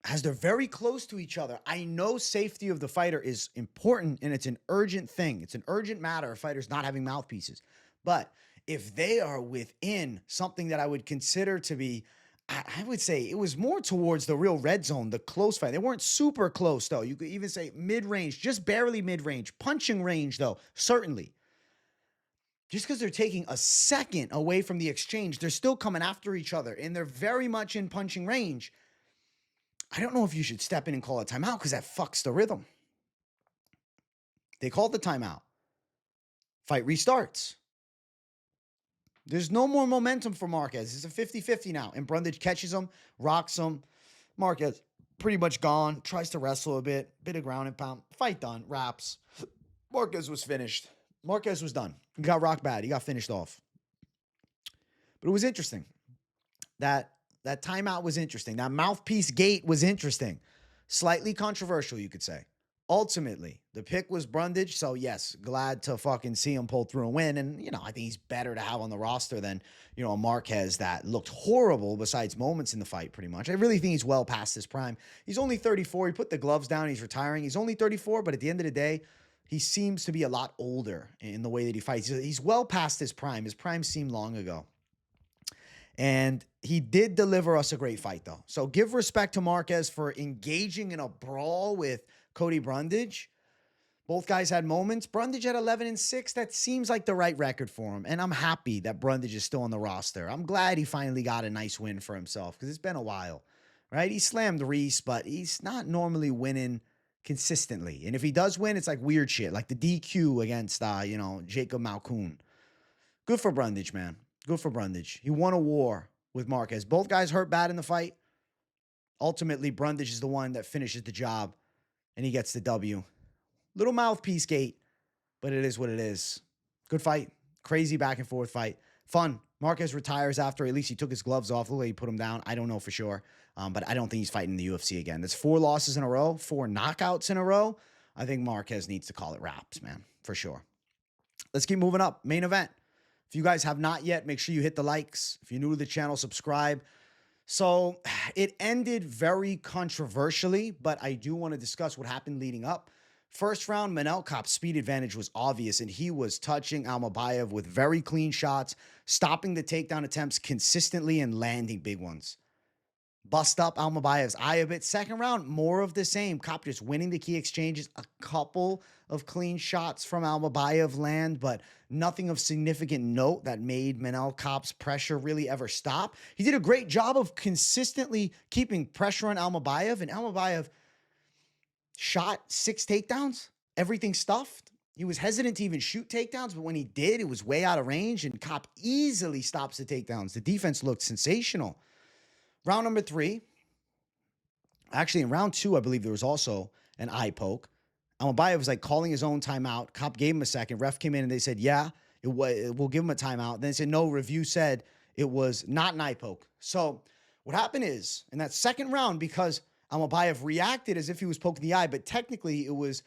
as they're very close to each other. I know safety of the fighter is important, and it's an urgent thing. It's an urgent matter of fighters not having mouthpieces. But if they are within something that I would consider to be, I would say it was more towards the real red zone, the close fight. They weren't super close, though. You could even say mid-range, just barely mid-range. Punching range, though, certainly. Just because they're taking a second away from the exchange, they're still coming after each other, and they're very much in punching range. I don't know if you should step in and call a timeout because that fucks the rhythm. They called the timeout. Fight restarts. There's no more momentum for Marquez. It's a 50-50 now. And Brundage catches him, rocks him. Marquez pretty much gone. Tries to wrestle a bit. Bit of ground and pound. Fight done. Wraps. Marquez was finished. Marquez was done. He got rocked bad. He got finished off. But it was interesting. That timeout was interesting. That mouthpiece gate was interesting. Slightly controversial, you could say. Ultimately, the pick was Brundage, so yes, glad to fucking see him pull through and win. And, I think he's better to have on the roster than, a Marquez that looked horrible besides moments in the fight, pretty much. I really think he's well past his prime. He's only 34. He put the gloves down. He's retiring. He's only 34, but at the end of the day, he seems to be a lot older in the way that he fights. He's well past his prime. His prime seemed long ago. And he did deliver us a great fight, though. So give respect to Marquez for engaging in a brawl with Cody Brundage. Both guys had moments. Brundage at 11-6. That seems like the right record for him. And I'm happy that Brundage is still on the roster. I'm glad he finally got a nice win for himself because it's been a while, right? He slammed Reese, but he's not normally winning consistently. And if he does win, it's like weird shit, like the DQ against, Jacob Malkoon. Good for Brundage, man. Good for Brundage. He won a war with Marquez. Both guys hurt bad in the fight. Ultimately, Brundage is the one that finishes the job, and he gets the W. Little mouthpiece gate, but it is what it is. Good fight. Crazy back and forth fight. Fun. Marquez retires after at least he took his gloves off. Look like he put him down. I don't know for sure, but I don't think he's fighting in the UFC again. That's 4 losses in a row, 4 knockouts in a row. I think Marquez needs to call it wraps, man, for sure. Let's keep moving up. Main event. If you guys have not yet, make sure you hit the likes. If you're new to the channel, subscribe. So it ended very controversially, but I do want to discuss what happened leading up. First round, Manel Kape's speed advantage was obvious, and he was touching Almabayev with very clean shots, stopping the takedown attempts consistently and landing big ones. Bust up Almabayev's eye a bit. Second round, more of the same. Kape just winning the key exchanges. A couple of clean shots from Almabayev land, but nothing of significant note that made Manel Kape's pressure really ever stop. He did a great job of consistently keeping pressure on Almabayev, and Almabayev shot 6 takedowns, everything stuffed. He was hesitant to even shoot takedowns, but when he did, it was way out of range, and Kape easily stops the takedowns. The defense looked sensational. Round number 3, actually in round 2, I believe there was also an eye poke. Almabayev was like calling his own timeout. Kape gave him a second. Ref came in and they said, yeah, we'll give him a timeout. Then they said, no, review said it was not an eye poke. So what happened is, in that second round, because Almabayev reacted as if he was poking the eye, but technically it was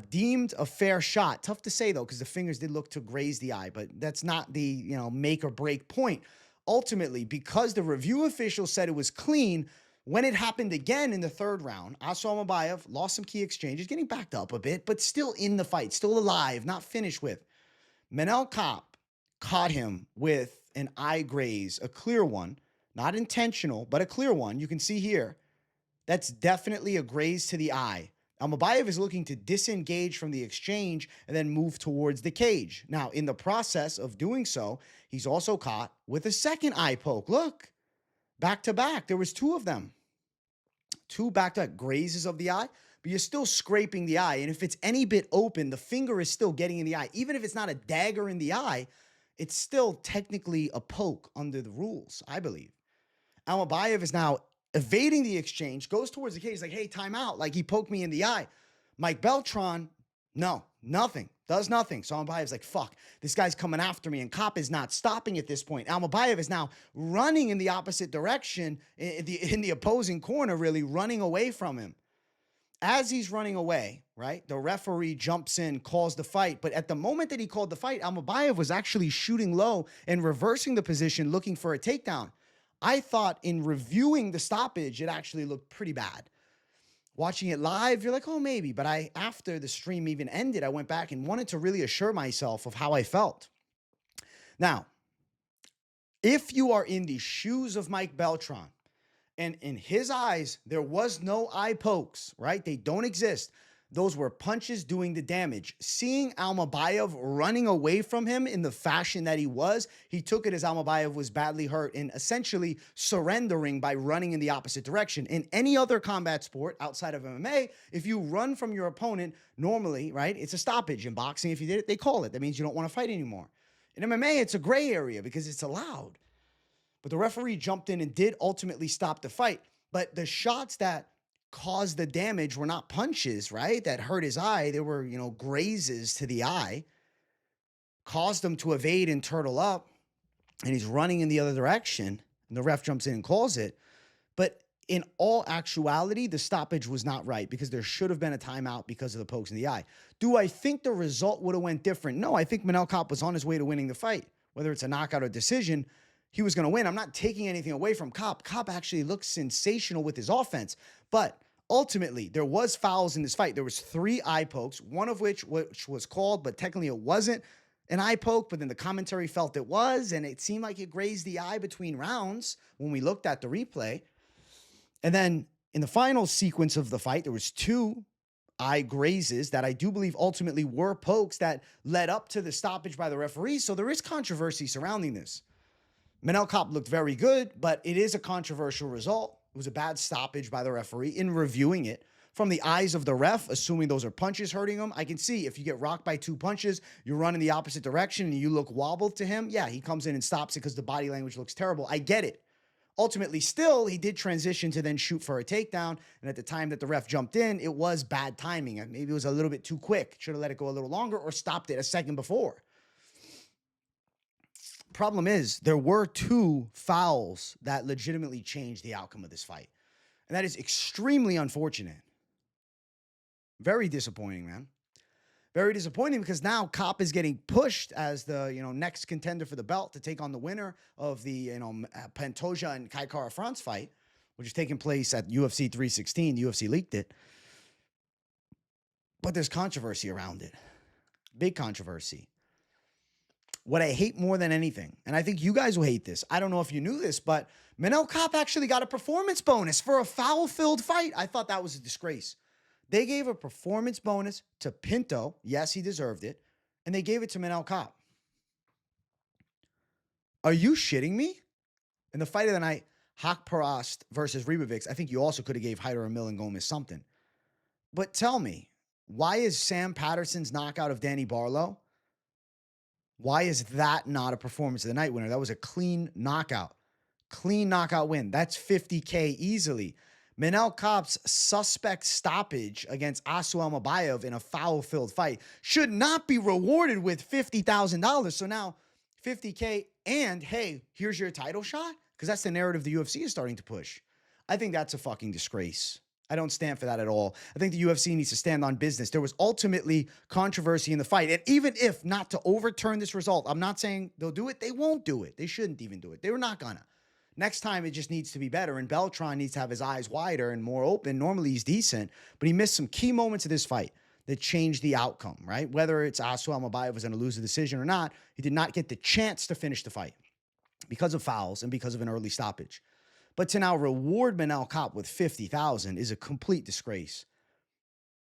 deemed a fair shot. Tough to say, though, because the fingers did look to graze the eye, but that's not the make or break point. Ultimately, because the review official said it was clean, when it happened again in the third round, Almabayev lost some key exchanges, getting backed up a bit, but still in the fight, still alive, not finished with. Manel Kape caught him with an eye graze, a clear one, not intentional, but a clear one. You can see here. That's definitely a graze to the eye. Almabayev is looking to disengage from the exchange and then move towards the cage. Now, in the process of doing so, he's also caught with a second eye poke. Look, back to back. There was 2 of them. 2 back-to-back grazes of the eye, but you're still scraping the eye. And if it's any bit open, the finger is still getting in the eye. Even if it's not a dagger in the eye, it's still technically a poke under the rules, I believe. Almabayev is now evading the exchange, goes towards the cage, he's like, hey, timeout. Like, he poked me in the eye. Mike Beltran, no, nothing, does nothing. So Almabayev's like, fuck, this guy's coming after me, and Kape is not stopping at this point. Almabayev is now running in the opposite direction, in the opposing corner, really running away from him. As he's running away, right, the referee jumps in, calls the fight, but at the moment that he called the fight, Almabayev was actually shooting low and reversing the position, looking for a takedown. I thought in reviewing the stoppage, it actually looked pretty bad. Watching it live, you're like, oh, maybe. But after the stream even ended, I went back and wanted to really assure myself of how I felt. Now, if you are in the shoes of Mike Beltran, and in his eyes, there was no eye pokes, right? They don't exist. Those were punches doing the damage. Seeing Almabayev running away from him in the fashion that he was, he took it as Almabayev was badly hurt and essentially surrendering by running in the opposite direction. In any other combat sport outside of MMA, if you run from your opponent, normally, right, it's a stoppage. In boxing, if you did it, they call it. That means you don't want to fight anymore. In MMA, it's a gray area because it's allowed. But the referee jumped in and did ultimately stop the fight. But the shots that caused the damage were not punches, right? That hurt his eye. They were, grazes to the eye. Caused him to evade and turtle up. And he's running in the other direction. And the ref jumps in and calls it. But in all actuality, the stoppage was not right because there should have been a timeout because of the pokes in the eye. Do I think the result would have went different? No, I think Manel Kape was on his way to winning the fight. Whether it's a knockout or decision, he was going to win. I'm not taking anything away from Kape. Kape actually looks sensational with his offense. But ultimately, there was fouls in this fight. There was 3 eye pokes, one of which was called, but technically it wasn't an eye poke, but then the commentary felt it was, and it seemed like it grazed the eye between rounds when we looked at the replay. And then in the final sequence of the fight, there was 2 eye grazes that I do believe ultimately were pokes that led up to the stoppage by the referee. So there is controversy surrounding this. Manel Kape looked very good, but it is a controversial result. It was a bad stoppage by the referee. In reviewing it from the eyes of the ref, assuming those are punches hurting him, I can see if you get rocked by 2 punches, you run in the opposite direction and you look wobbled to him. Yeah, he comes in and stops it because the body language looks terrible. I get it. Ultimately, still, he did transition to then shoot for a takedown. And at the time that the ref jumped in, it was bad timing. Maybe it was a little bit too quick. Should have let it go a little longer or stopped it a second before. Problem is, there were 2 fouls that legitimately changed the outcome of this fight. And that is extremely unfortunate. Very disappointing, man. Very disappointing because now Kape is getting pushed as the, next contender for the belt to take on the winner of the, Pantoja and Haqparast fight, which is taking place at UFC 316. The UFC leaked it. But there's controversy around it. Big controversy. What I hate more than anything, and I think you guys will hate this. I don't know if you knew this, but Manel Kape actually got a performance bonus for a foul-filled fight. I thought that was a disgrace. They gave a performance bonus to Pinto. Yes, he deserved it. And they gave it to Manel Kape. Are you shitting me? In the fight of the night, Haqparast versus Ribovics, I think you also could have gave Hyder, Amil, and Gomis something. But tell me, why is Sam Patterson's knockout of Danny Barlow, why is that not a performance of the night winner? That was a clean knockout. Clean knockout win. That's $50K easily. Manel Kape's suspect stoppage against Almabayev in a foul-filled fight should not be rewarded with $50,000. So now $50K and, hey, here's your title shot? Because that's the narrative the UFC is starting to push. I think that's a fucking disgrace. I don't stand for that at all. I think the UFC needs to stand on business. There was ultimately controversy in the fight. And even if not to overturn this result, I'm not saying they'll do it. They won't do it. They shouldn't even do it. They were not gonna. Next time, it just needs to be better. And Beltran needs to have his eyes wider and more open. Normally, he's decent, but he missed some key moments of this fight that changed the outcome, right? Whether it's Almabayev was going to lose the decision or not, he did not get the chance to finish the fight because of fouls and because of an early stoppage. But to now reward Manel Kape with $50,000 is a complete disgrace.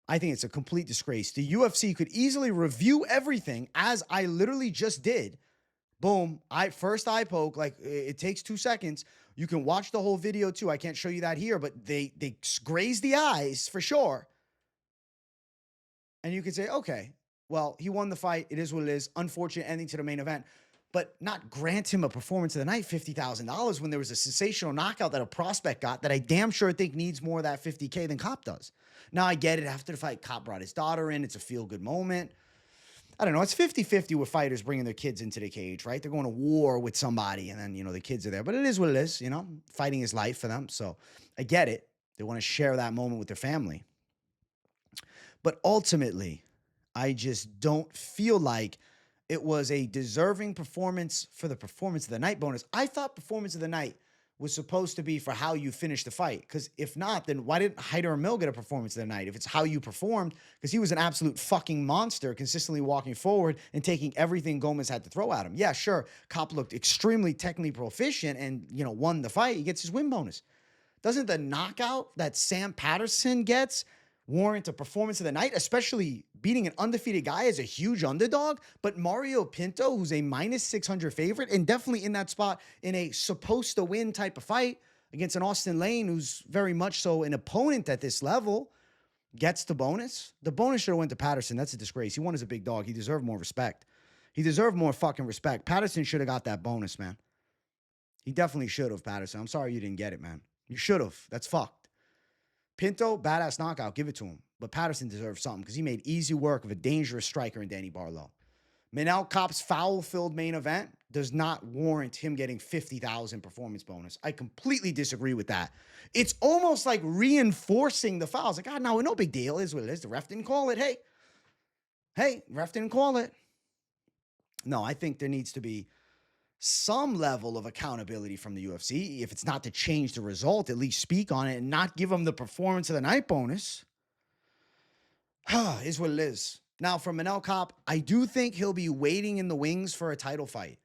I think it's a complete disgrace. The UFC could easily review everything, as I literally just did. Boom, first eye poke, like it takes 2 seconds. You can watch the whole video too. I can't show you that here, but they graze the eyes for sure. And you could say, okay, well, he won the fight. It is what it is. Unfortunate ending to the main event. But not grant him a performance of the night, $50,000, when there was a sensational knockout that a prospect got that I damn sure think needs more of that $50K than Kape does. Now, I get it. After the fight, Kape brought his daughter in. It's a feel-good moment. I don't know. It's 50-50 with fighters bringing their kids into the cage, right? They're going to war with somebody, and then, the kids are there. But it is what it is, Fighting is life for them. So I get it. They want to share that moment with their family. But ultimately, I just don't feel like it was a deserving performance for the performance of the night bonus. I thought performance of the night was supposed to be for how you finished the fight. Because if not, then why didn't Hyder or Amil get a performance of the night? If it's how you performed, because he was an absolute fucking monster, consistently walking forward and taking everything Gomis had to throw at him. Yeah, sure, Kape looked extremely technically proficient and, won the fight. He gets his win bonus. Doesn't the knockout that Sam Patterson gets warrant a performance of the night, especially beating an undefeated guy as a huge underdog? But Mario Pinto, who's a -600 favorite and definitely in that spot in a supposed to win type of fight against an Austen Lane, who's very much so an opponent at this level, gets the bonus. The bonus should have went to Patterson. That's a disgrace. He won as a big dog. He deserved more respect. He deserved more fucking respect. Patterson should have got that bonus, man. He definitely should have, Patterson. I'm sorry you didn't get it, man. You should have. That's fucked. Pinto, badass knockout, give it to him. But Patterson deserves something because he made easy work of a dangerous striker in Danny Barlow. Manel Kape's foul-filled main event does not warrant him getting $50,000 performance bonus. I completely disagree with that. It's almost like reinforcing the fouls. Like, no, no big deal. It is what it is. The ref didn't call it. Hey, ref didn't call it. No, I think there needs to be some level of accountability from the UFC. If it's not to change the result, at least speak on it and not give them the performance of the night bonus. Is what it is. Now, for Manel Kape, I do think he'll be waiting in the wings for a title fight.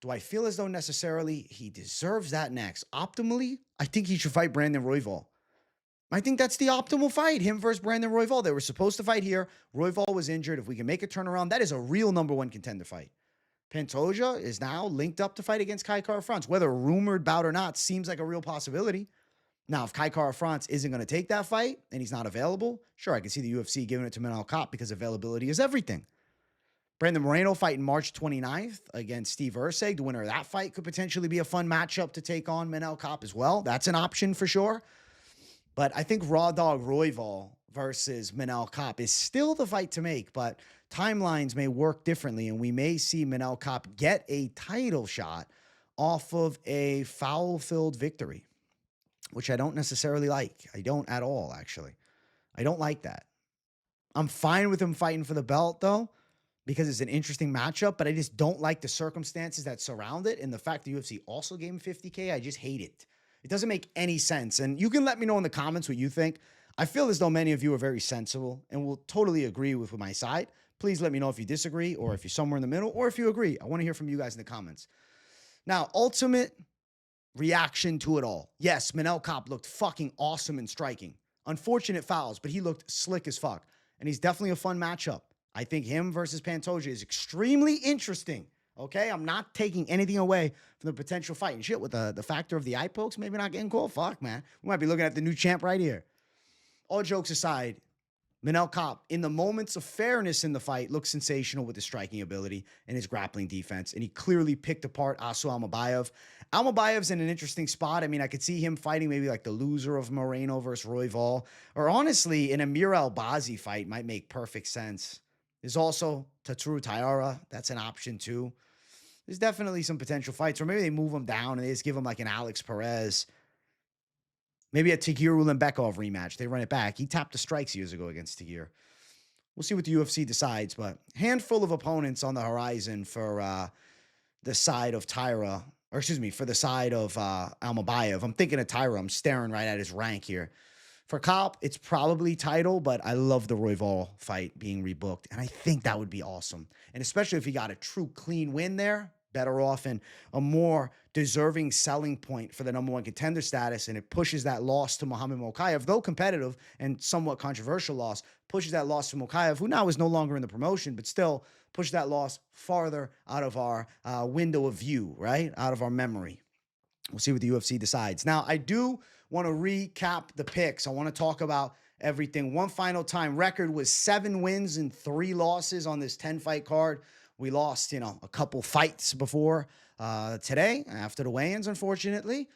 Do I feel as though necessarily he deserves that next? Optimally, I think he should fight Brandon Royval. I think that's the optimal fight. Him versus Brandon Royval. They were supposed to fight here. Royval was injured. If we can make a turnaround, that is a real number one contender fight. Pantoja is now linked up to fight against Haqparast. Whether a rumored bout or not, seems like a real possibility. Now, if Haqparast isn't going to take that fight and he's not available, sure, I can see the UFC giving it to Manel Kape because availability is everything. Brandon Moreno fighting March 29th against Steve Erceg. The winner of that fight could potentially be a fun matchup to take on Manel Kape as well. That's an option for sure. But I think Raw Dog Royval versus Manel Kape is still the fight to make, but timelines may work differently, and we may see Manel Kape get a title shot off of a foul-filled victory, which I don't necessarily like. I don't at all, actually. I don't like that. I'm fine with him fighting for the belt, though, because it's an interesting matchup, but I just don't like the circumstances that surround it, and the fact the UFC also gave him $50K, I just hate it. It doesn't make any sense, and you can let me know in the comments what you think. I feel as though many of you are very sensible and will totally agree with my side. Please let me know if you disagree or if you're somewhere in the middle or if you agree. I want to hear from you guys in the comments. Now, ultimate reaction to it all. Yes, Manel Kape looked fucking awesome in striking. Unfortunate fouls, but he looked slick as fuck. And he's definitely a fun matchup. I think him versus Pantoja is extremely interesting. Okay? I'm not taking anything away from the potential fight. And shit, with the factor of the eye pokes, maybe not getting called. Fuck, man. We might be looking at the new champ right here. All jokes aside, Manel Kape, in the moments of fairness in the fight, looked sensational with his striking ability and his grappling defense, and he clearly picked apart Almabayev. Almabayev's in an interesting spot. I mean, I could see him fighting maybe like the loser of Moreno versus Royval, or honestly, an Amir Albazi fight might make perfect sense. There's also Tatsuro Taira. That's an option too. There's definitely some potential fights, or maybe they move him down and they just give him like an Alex Perez. Maybe a Tagir Ulanbekov rematch. They run it back. He tapped the strikes years ago against Tagir. We'll see what the UFC decides, but handful of opponents on the horizon for the side of Taira, or excuse me, for the side of Almabayev. I'm thinking of Taira. I'm staring right at his rank here. For Kape, it's probably title, but I love the Royval fight being rebooked, and I think that would be awesome. And especially if he got a true clean win there, better off and a more deserving selling point for the number one contender status, and it pushes that loss to Muhammad Mokaev, though competitive and somewhat controversial loss, pushes that loss to Mokaev, who now is no longer in the promotion, but still push that loss farther out of our window of view, right? Out of our memory. We'll see what the UFC decides. Now, I do want to recap the picks. I want to talk about everything one final time. Record was 7 wins and 3 losses on this 10-fight card. We lost, a couple fights before today after the weigh-ins, unfortunately.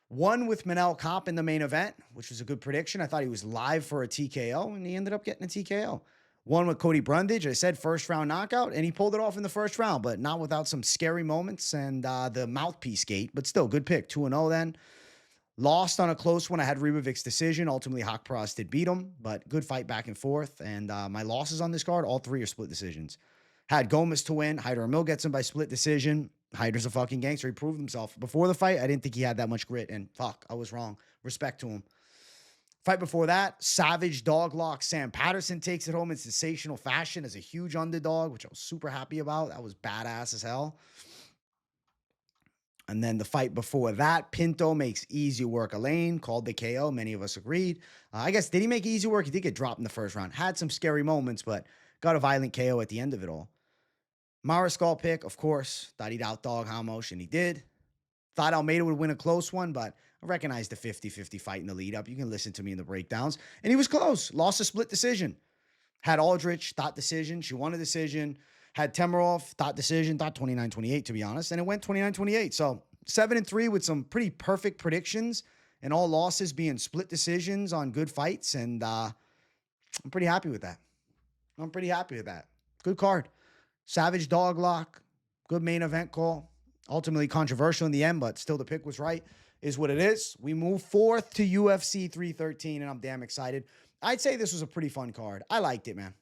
One with Manel Kape in the main event, which was a good prediction. I thought he was live for a TKO, and he ended up getting a TKO. One with Cody Brundage, I said first-round knockout, and he pulled it off in the first round, but not without some scary moments and the mouthpiece gate. But still, good pick, 2-0 then. Lost on a close one. I had Ribovics decision. Ultimately, Haqparast did beat him, but good fight back and forth. And my losses on this card, all 3 are split decisions. Had Gomis to win. Hyder Amil gets him by split decision. Hyder's a fucking gangster. He proved himself. Before the fight, I didn't think he had that much grit, and fuck, I was wrong. Respect to him. Fight before that, savage dog lock. Sam Patterson takes it home in sensational fashion as a huge underdog, which I was super happy about. That was badass as hell. And then the fight before that, Pinto makes easy work Elaine, called the KO. Many of us agreed. I guess, did he make easy work? He did get dropped in the first round. Had some scary moments, but got a violent KO at the end of it all. Mariscal pick, of course. Thought he'd outdog Ramos, and he did. Thought Almeida would win a close one, but I recognized the 50-50 fight in the lead-up. You can listen to me in the breakdowns. And he was close. Lost a split decision. Had Aldrich, thought decision. She won a decision. Had Temirov, thought decision. Thought 29-28, to be honest. And it went 29-28. So 7-3 with some pretty perfect predictions. And all losses being split decisions on good fights. And I'm pretty happy with that. Good card. Savage dog lock. Good main event call. Ultimately controversial in the end, but still the pick was right. Is what it is. We move forth to UFC 313, and I'm damn excited. I'd say this was a pretty fun card. I liked it, man.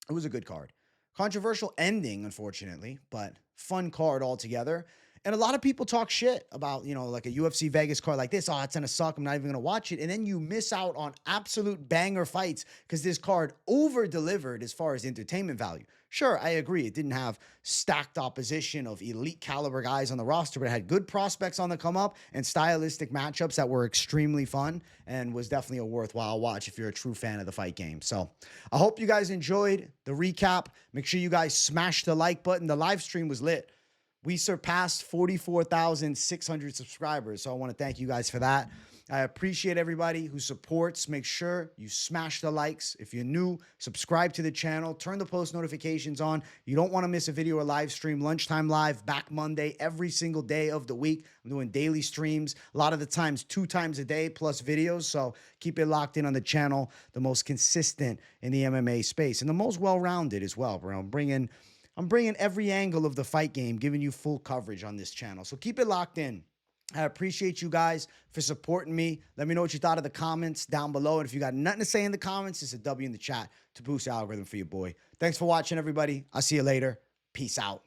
It was a good card. Controversial ending, unfortunately, but fun card altogether. And a lot of people talk shit about, you know, like a UFC Vegas card like this. Oh, it's going to suck. I'm not even going to watch it. And then you miss out on absolute banger fights because this card over-delivered as far as entertainment value. Sure, I agree. It didn't have stacked opposition of elite caliber guys on the roster, but it had good prospects on the come up and stylistic matchups that were extremely fun and was definitely a worthwhile watch if you're a true fan of the fight game. So I hope you guys enjoyed the recap. Make sure you guys smash the like button. The live stream was lit. We surpassed 44,600 subscribers. So I want to thank you guys for that. I appreciate everybody who supports. Make sure you smash the likes. If you're new, subscribe to the channel. Turn the post notifications on. You don't want to miss a video or live stream. Lunchtime Live, back Monday, every single day of the week. I'm doing daily streams. A lot of the times, 2 times a day plus videos. So keep it locked in on the channel. The most consistent in the MMA space and the most well-rounded as well, bro. I'm bringing every angle of the fight game, giving you full coverage on this channel. So keep it locked in. I appreciate you guys for supporting me. Let me know what you thought of the comments down below. And if you got nothing to say in the comments, just a W in the chat to boost the algorithm for your boy. Thanks for watching, everybody. I'll see you later. Peace out.